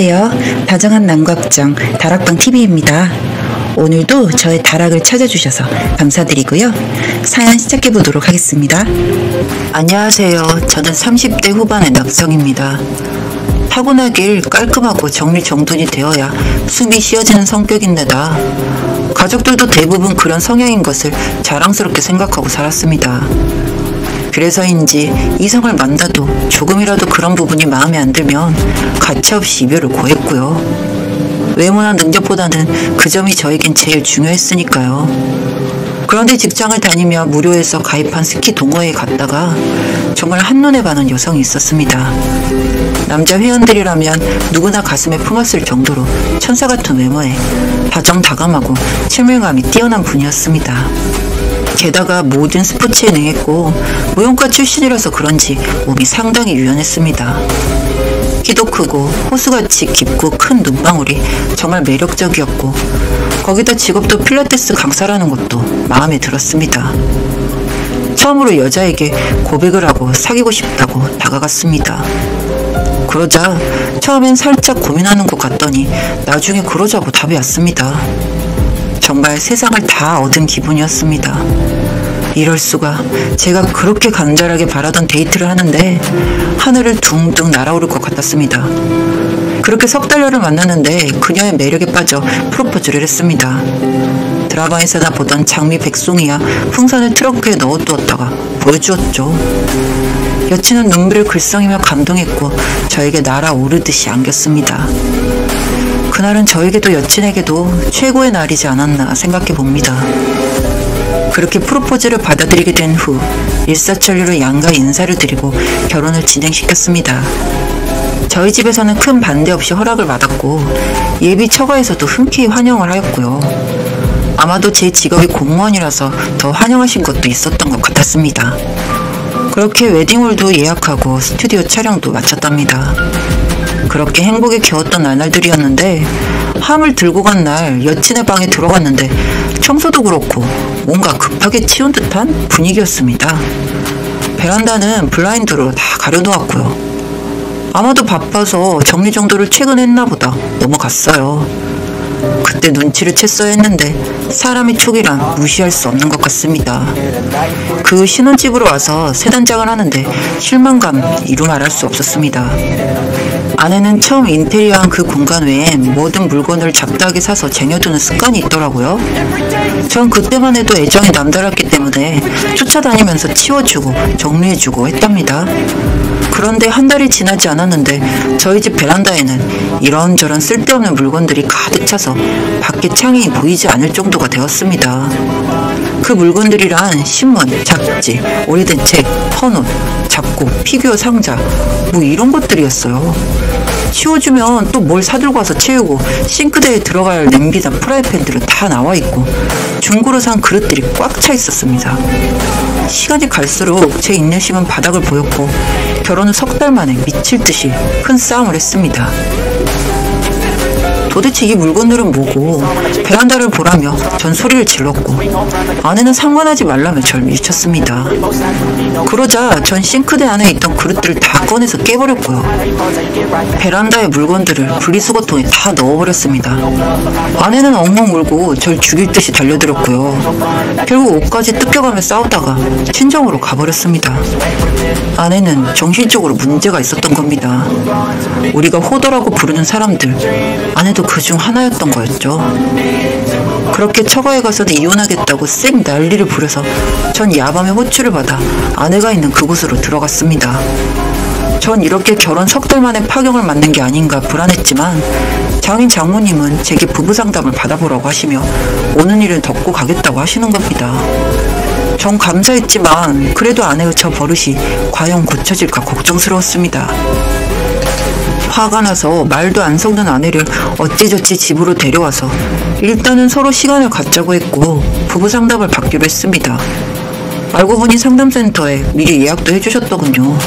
안녕하세요. 다정한 남걱정 다락방TV입니다. 오늘도 저의 다락을 찾아주셔서 감사드리고요. 사연 시작해보도록 하겠습니다. 안녕하세요. 저는 30대 후반의 남성입니다. 타고나길 깔끔하고 정리정돈이 되어야 숨이 쉬어지는 성격인데다 가족들도 대부분 그런 성향인 것을 자랑스럽게 생각하고 살았습니다. 그래서인지 이성을 만나도 조금이라도 그런 부분이 마음에 안 들면 가차없이 이별을 고했고요. 외모나 능력보다는 그 점이 저에겐 제일 중요했으니까요. 그런데 직장을 다니며 무료에서 가입한 스키 동호회에 갔다가 정말 한눈에 반한 여성이 있었습니다. 남자 회원들이라면 누구나 가슴에 품었을 정도로 천사 같은 외모에 다정다감하고 친밀감이 뛰어난 분이었습니다. 게다가 모든 스포츠에 능했고 무용과 출신이라서 그런지 몸이 상당히 유연했습니다. 키도 크고 호수같이 깊고 큰 눈방울이 정말 매력적이었고 거기다 직업도 필라테스 강사라는 것도 마음에 들었습니다. 처음으로 여자에게 고백을 하고 사귀고 싶다고 다가갔습니다. 그러자 처음엔 살짝 고민하는 것 같더니 나중에 그러자고 답이 왔습니다. 정말 세상을 다 얻은 기분이었습니다. 이럴 수가. 제가 그렇게 간절하게 바라던 데이트를 하는데 하늘을 둥둥 날아오를 것 같았습니다. 그렇게 석 달러를 만났는데 그녀의 매력에 빠져 프로포즈를 했습니다. 드라마에서나 보던 장미 백송이야 풍선을 트렁크에 넣어두었다가 보여주었죠. 여친은 눈물을 글썽이며 감동했고 저에게 날아오르듯이 안겼습니다. 그날은 저에게도 여친에게도 최고의 날이지 않았나 생각해봅니다. 그렇게 프로포즈를 받아들이게 된 후 일사천리로 양가 인사를 드리고 결혼을 진행시켰습니다. 저희 집에서는 큰 반대 없이 허락을 받았고 예비 처가에서도 흔쾌히 환영을 하였고요. 아마도 제 직업이 공무원이라서 더 환영하신 것도 있었던 것 같았습니다. 그렇게 웨딩홀도 예약하고 스튜디오 촬영도 마쳤답니다. 그렇게 행복에 겨웠던 나날들이었는데 함을 들고 간 날 여친의 방에 들어갔는데 청소도 그렇고 뭔가 급하게 치운 듯한 분위기였습니다. 베란다는 블라인드로 다 가려놓았고요. 아마도 바빠서 정리정돈을 최근에 했나 보다 넘어갔어요. 그때 눈치를 챘어야 했는데 사람의 촉이란 무시할 수 없는 것 같습니다. 그 신혼집으로 와서 새 단장을 하는데 실망감 이루 말할 수 없었습니다. 아내는 처음 인테리어한 그 공간 외엔 모든 물건을 잡다하게 사서 쟁여두는 습관이 있더라고요. 전 그때만 해도 애정이 남달랐기 때문에 쫓아다니면서 치워주고 정리해주고 했답니다. 그런데 한 달이 지나지 않았는데 저희 집 베란다에는 이런저런 쓸데없는 물건들이 가득 차서 밖에 창이 보이지 않을 정도가 되었습니다. 그 물건들이란 신문, 잡지, 오래된 책, 헌옷, 잡곡, 피규어 상자 뭐 이런 것들이었어요. 치워주면 또 뭘 사들고 와서 채우고 싱크대에 들어갈 냄비나 프라이팬들은 다 나와있고 중고로 산 그릇들이 꽉 차 있었습니다. 시간이 갈수록 제 인내심은 바닥을 보였고 결혼 후 석 달 만에 미칠 듯이 큰 싸움을 했습니다. 도대체 이 물건들은 뭐고 베란다를 보라며 전 소리를 질렀고 아내는 상관하지 말라며 절 밀쳤습니다. 그러자 전 싱크대 안에 있던 그릇들을 다 꺼내서 깨버렸고요. 베란다의 물건들을 분리수거통에 다 넣어버렸습니다. 아내는 엉엉 울고 절 죽일 듯이 달려들었고요. 결국 옷까지 뜯겨가며 싸우다가 친정으로 가버렸습니다. 아내는 정신적으로 문제가 있었던 겁니다. 우리가 호더라고 부르는 사람들 아내도 그중 하나였던 거였죠. 그렇게 처가에 가서는 이혼하겠다고 쌩 난리를 부려서 전 야밤에 호출을 받아 아내가 있는 그곳으로 들어갔습니다. 전 이렇게 결혼 석 달 만에 파경을 맞는 게 아닌가 불안했지만 장인 장모님은 제게 부부 상담을 받아보라고 하시며 오는 일은 덮고 가겠다고 하시는 겁니다. 전 감사했지만 그래도 아내의 저 버릇이 과연 고쳐질까 걱정스러웠습니다. 화가 나서 말도 안 섞는 아내를 어찌저찌 집으로 데려와서 일단은 서로 시간을 갖자고 했고 부부 상담을 받기로 했습니다. 알고 보니 상담센터에 미리 예약도 해주셨더군요.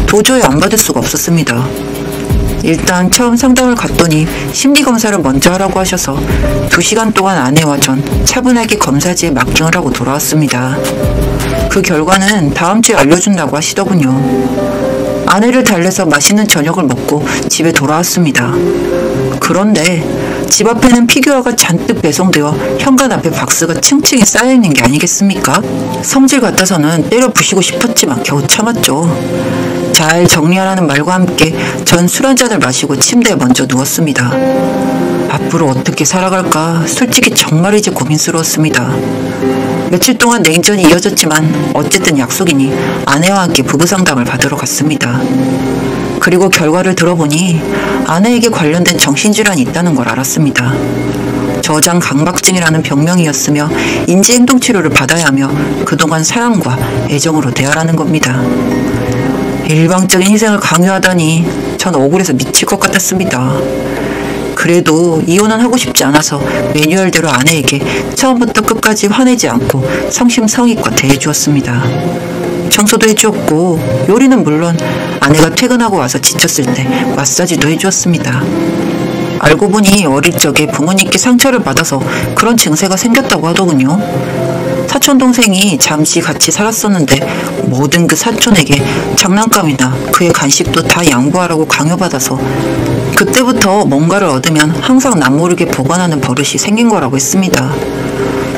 도저히 안 받을 수가 없었습니다. 일단 처음 상담을 갔더니 심리검사를 먼저 하라고 하셔서 2시간 동안 아내와 전 차분하게 검사지에 마킹을 하고 돌아왔습니다. 그 결과는 다음 주에 알려준다고 하시더군요. 아내를 달래서 맛있는 저녁을 먹고 집에 돌아왔습니다. 그런데 집 앞에는 피규어가 잔뜩 배송되어 현관 앞에 박스가 층층이 쌓여있는 게 아니겠습니까? 성질 같아서는 때려 부시고 싶었지만 겨우 참았죠. 잘 정리하라는 말과 함께 전 술 한 잔을 마시고 침대에 먼저 누웠습니다. 앞으로 어떻게 살아갈까 솔직히 정말 이제 고민스러웠습니다. 며칠 동안 냉전이 이어졌지만 어쨌든 약속이니 아내와 함께 부부 상담을 받으러 갔습니다. 그리고 결과를 들어보니 아내에게 관련된 정신질환이 있다는 걸 알았습니다. 저장 강박증이라는 병명이었으며 인지행동치료를 받아야 하며 그동안 사랑과 애정으로 대하라는 겁니다. 일방적인 희생을 강요하다니 전 억울해서 미칠 것 같았습니다. 그래도 이혼은 하고 싶지 않아서 매뉴얼대로 아내에게 처음부터 끝까지 화내지 않고 성심성의껏 대해주었습니다. 청소도 해주었고 요리는 물론 아내가 퇴근하고 와서 지쳤을 때 마사지도 해주었습니다. 알고 보니 어릴 적에 부모님께 상처를 받아서 그런 증세가 생겼다고 하더군요. 사촌동생이 잠시 같이 살았었는데 모든 그 사촌에게 장난감이나 그의 간식도 다 양보하라고 강요받아서 그때부터 뭔가를 얻으면 항상 남모르게 보관하는 버릇이 생긴 거라고 했습니다.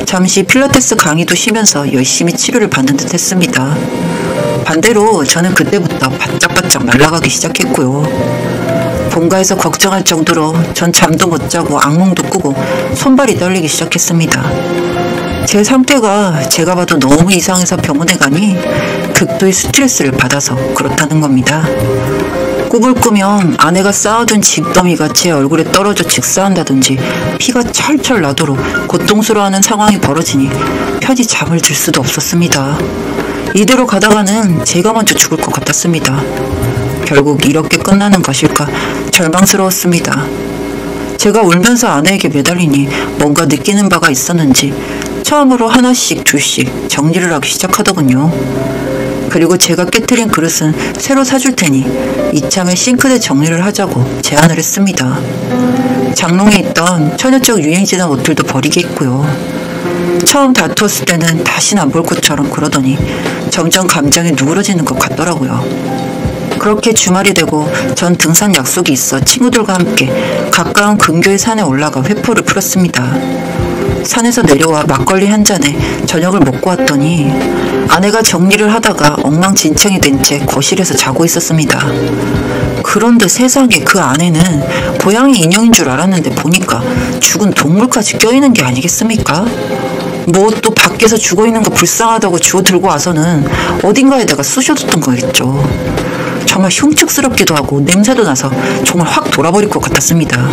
잠시 필라테스 강의도 쉬면서 열심히 치료를 받는 듯 했습니다. 반대로 저는 그때부터 바짝바짝 말라가기 시작했고요. 본가에서 걱정할 정도로 전 잠도 못 자고 악몽도 꾸고 손발이 떨리기 시작했습니다. 제 상태가 제가 봐도 너무 이상해서 병원에 가니 극도의 스트레스를 받아서 그렇다는 겁니다. 꿈을 꾸면 아내가 쌓아둔 집더미가 제 얼굴에 떨어져 직사한다든지 피가 철철 나도록 고통스러워하는 상황이 벌어지니 편히 잠을 들 수도 없었습니다. 이대로 가다가는 제가 먼저 죽을 것 같았습니다. 결국 이렇게 끝나는 것일까 절망스러웠습니다. 제가 울면서 아내에게 매달리니 뭔가 느끼는 바가 있었는지 처음으로 하나씩 둘씩 정리를 하기 시작하더군요. 그리고 제가 깨트린 그릇은 새로 사줄 테니 이참에 싱크대 정리를 하자고 제안을 했습니다. 장롱에 있던 처녀적 유행지나 옷들도 버리게 했고요. 처음 다투었을 때는 다시는 안 볼 것처럼 그러더니 점점 감정이 누그러지는 것 같더라고요. 그렇게 주말이 되고 전 등산 약속이 있어 친구들과 함께 가까운 근교의 산에 올라가 회포를 풀었습니다. 산에서 내려와 막걸리 한 잔에 저녁을 먹고 왔더니 아내가 정리를 하다가 엉망진창이 된 채 거실에서 자고 있었습니다. 그런데 세상에 그 안에는 고양이 인형인 줄 알았는데 보니까 죽은 동물까지 껴있는 게 아니겠습니까? 뭐 또 밖에서 죽어있는 거 불쌍하다고 주워 들고 와서는 어딘가에다가 쑤셔뒀던 거겠죠. 정말 흉측스럽기도 하고 냄새도 나서 정말 확 돌아버릴 것 같았습니다.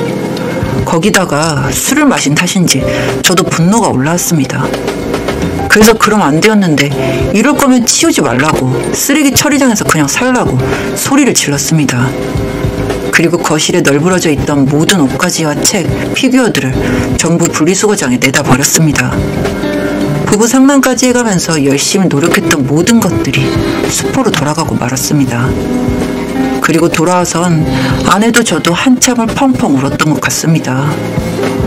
거기다가 술을 마신 탓인지 저도 분노가 올라왔습니다. 그래서 그럼 안 되었는데 이럴 거면 치우지 말라고 쓰레기 처리장에서 그냥 살라고 소리를 질렀습니다. 그리고 거실에 널브러져 있던 모든 옷가지와 책, 피규어들을 전부 분리수거장에 내다 버렸습니다. 부부 상담까지 해가면서 열심히 노력했던 모든 것들이 수포로 돌아가고 말았습니다. 그리고 돌아와선 아내도 저도 한참을 펑펑 울었던 것 같습니다.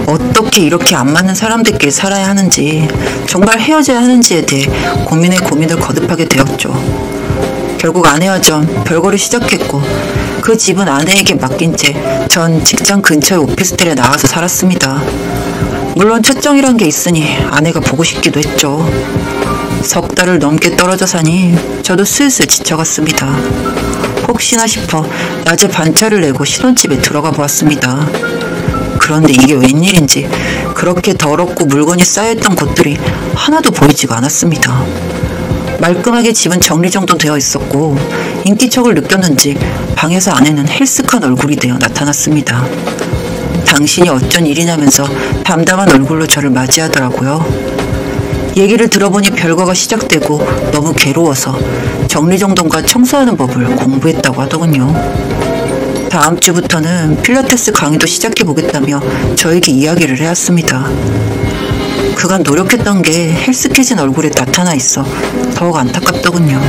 어떻게 이렇게 안 맞는 사람들끼리 살아야 하는지, 정말 헤어져야 하는지에 대해 고민을 거듭하게 되었죠. 결국 아내와 전 별거를 시작했고 그 집은 아내에게 맡긴 채 전 직장 근처의 오피스텔에 나와서 살았습니다. 물론 첫정이란 게 있으니 아내가 보고 싶기도 했죠. 석 달을 넘게 떨어져 사니 저도 슬슬 지쳐갔습니다. 혹시나 싶어 낮에 반차를 내고 신혼집에 들어가 보았습니다. 그런데 이게 웬일인지 그렇게 더럽고 물건이 쌓여있던 곳들이 하나도 보이지가 않았습니다. 말끔하게 집은 정리정돈 되어 있었고 인기척을 느꼈는지 방에서 아내는 헬스칸 얼굴이 되어 나타났습니다. 당신이 어쩐 일이냐면서 담담한 얼굴로 저를 맞이하더라고요. 얘기를 들어보니 별거가 시작되고 너무 괴로워서 정리정돈과 청소하는 법을 공부했다고 하더군요. 다음 주부터는 필라테스 강의도 시작해보겠다며 저에게 이야기를 해왔습니다. 그간 노력했던 게 헬스케진 얼굴에 나타나 있어 더욱 안타깝더군요.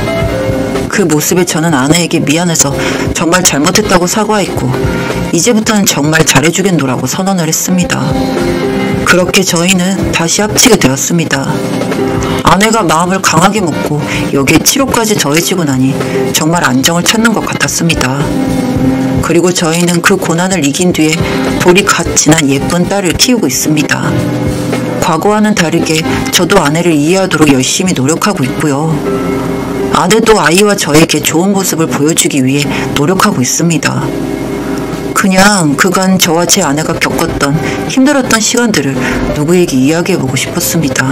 그 모습에 저는 아내에게 미안해서 정말 잘못했다고 사과했고 이제부터는 정말 잘해주겠노라고 선언을 했습니다. 그렇게 저희는 다시 합치게 되었습니다. 아내가 마음을 강하게 먹고 여기에 치료까지 더해지고 나니 정말 안정을 찾는 것 같았습니다. 그리고 저희는 그 고난을 이긴 뒤에 돌이 갓 지난 예쁜 딸을 키우고 있습니다. 과거와는 다르게 저도 아내를 이해하도록 열심히 노력하고 있고요. 아내도 아이와 저에게 좋은 모습을 보여주기 위해 노력하고 있습니다. 그냥 그간 저와 제 아내가 겪었던 힘들었던 시간들을 누구에게 이야기해보고 싶었습니다.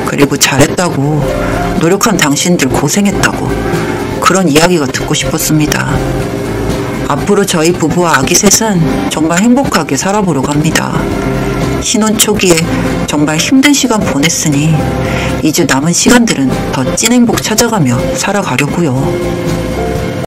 그리고 잘했다고, 노력한 당신들 고생했다고, 그런 이야기가 듣고 싶었습니다. 앞으로 저희 부부와 아기 셋은 정말 행복하게 살아보려고 합니다. 신혼 초기에 정말 힘든 시간 보냈으니 이제 남은 시간들은 더 찐 행복 찾아가며 살아가려고요.